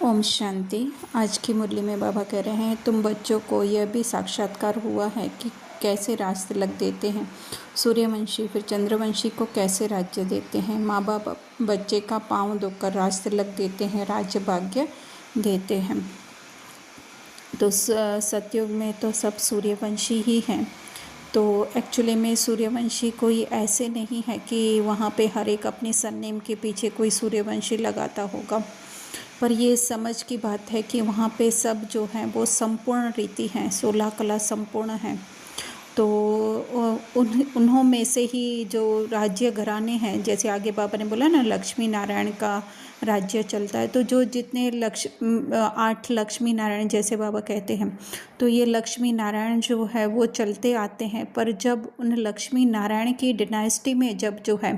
ओम शांति। आज की मुरली में बाबा कह रहे हैं, तुम बच्चों को यह भी साक्षात्कार हुआ है कि कैसे राज तिलक देते हैं, सूर्यवंशी फिर चंद्रवंशी को कैसे राज्य देते हैं। माँ बाप बच्चे का पाँव धोकर राज तिलक देते हैं, राज्य भाग्य देते हैं। तो सतयुग में तो सब सूर्यवंशी ही हैं। तो एक्चुअली में सूर्यवंशी कोई ऐसे नहीं है कि वहाँ पे हर एक अपने सरनेम के पीछे कोई सूर्यवंशी लगाता होगा, पर ये समझ की बात है कि वहाँ पे सब जो हैं वो संपूर्ण रीति हैं, 16 कला संपूर्ण हैं। तो उन्हों में से ही जो राज्य घराने हैं, जैसे आगे बाबा ने बोला ना, लक्ष्मी नारायण का राज्य चलता है। तो जो जितने 8 लक्ष्मी नारायण जैसे बाबा कहते हैं, तो ये लक्ष्मी नारायण जो है वो चलते आते हैं। पर जब उन लक्ष्मी नारायण की डिनाइस्टी में जब जो है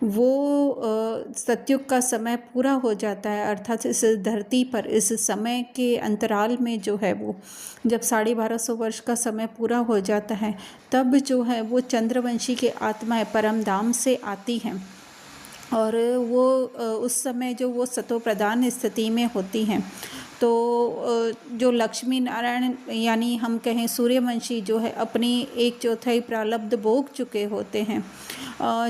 वो सतयुग का समय पूरा हो जाता है, अर्थात इस धरती पर इस समय के अंतराल में जो है वो जब 1250 वर्ष का समय पूरा हो जाता है, तब जो है वो चंद्रवंशी की आत्माएं परम धाम से आती हैं। और वो उस समय जो वो सतो प्रधान स्थिति में होती हैं। तो जो लक्ष्मी नारायण यानी हम कहें सूर्यवंशी जो है अपनी 1/4 प्रारब्ध भोग चुके होते हैं।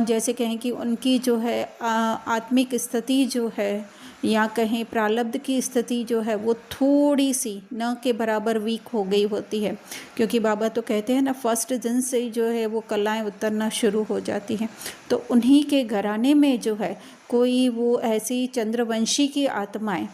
जैसे कहें कि उनकी जो है आत्मिक स्थिति जो है या कहें प्रारब्ध की स्थिति जो है वो थोड़ी सी न के बराबर वीक हो गई होती है, क्योंकि बाबा तो कहते हैं ना, फर्स्ट दिन से ही जो है वो कलाएं उतरना शुरू हो जाती हैं। तो उन्हीं के घराने में जो है कोई वो ऐसी चंद्रवंशी की आत्माएं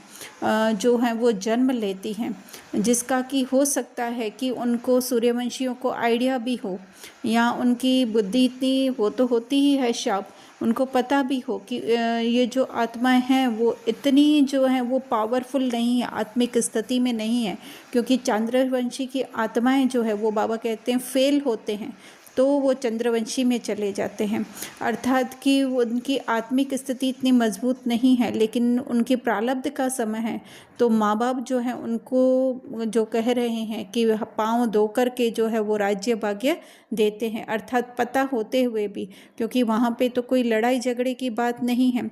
जो हैं वो जन्म लेती हैं, जिसका कि हो सकता है कि उनको सूर्यवंशियों को आइडिया भी हो, या उनकी बुद्धि इतनी वो तो होती ही है शार्प, उनको पता भी हो कि ये जो आत्माएं हैं वो इतनी जो है वो पावरफुल नहीं है, आत्मिक स्थिति में नहीं है। क्योंकि चंद्रवंशी की आत्माएं जो है वो बाबा कहते हैं फेल होते हैं, तो वो चंद्रवंशी में चले जाते हैं। अर्थात कि उनकी आत्मिक स्थिति इतनी मजबूत नहीं है, लेकिन उनकी प्रारब्ध का समय है। तो माँ बाप जो है उनको जो कह रहे हैं कि पाँव धो कर के जो है वो राज्य भाग्य देते हैं, अर्थात पता होते हुए भी, क्योंकि वहाँ पे तो कोई लड़ाई झगड़े की बात नहीं है।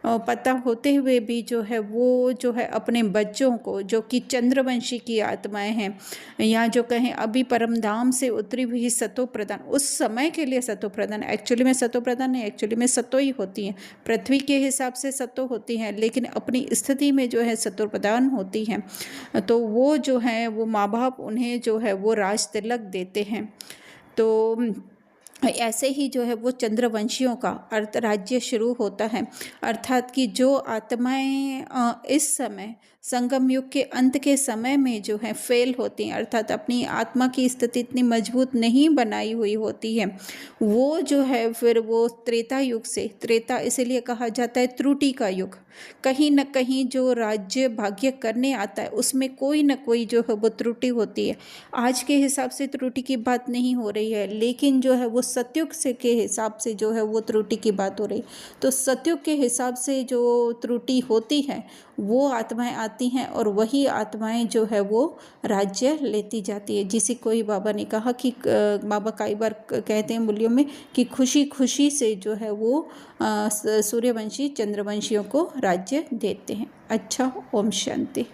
पता होते हुए भी जो है वो जो है अपने बच्चों को, जो कि चंद्रवंशी की आत्माएं हैं, या जो कहें अभी परमधाम से उतरी हुई सतो प्रधान, उस समय के लिए सतो प्रधान, एक्चुअली में सतो प्रधान नहीं, एक्चुअली में सतो ही होती हैं, पृथ्वी के हिसाब से सतो होती हैं, लेकिन अपनी स्थिति में जो है सतो प्रधान होती हैं। तो वो जो है वो माँ बाप उन्हें जो है वो राज तिलक देते हैं। तो ऐसे ही जो है वो चंद्रवंशियों का अर्थ राज्य शुरू होता है, अर्थात कि जो आत्माएं इस समय संगम युग के अंत के समय में जो है फेल होती हैं, अर्थात अपनी आत्मा की स्थिति इतनी मजबूत नहीं बनाई हुई होती है, वो जो है फिर वो त्रेता युग से, त्रेता इसीलिए कहा जाता है त्रुटि का युग, कहीं न कहीं जो राज्य भाग्य करने आता है उसमें कोई न कोई जो है वो त्रुटि होती है। आज के हिसाब से त्रुटि की बात नहीं हो रही है, लेकिन जो है वो सतयुग से के हिसाब से जो है वो त्रुटि की बात हो रही। तो सतयुग के हिसाब से जो त्रुटि होती है वो आत्माएं आती हैं, और वही आत्माएं जो है वो राज्य लेती जाती है। जिसे कोई बाबा ने कहा कि बाबा कई बार कहते हैं मूल्यों में कि खुशी खुशी से जो है वो सूर्यवंशी चंद्रवंशियों को राज्य देते हैं। अच्छा, ओम शांति।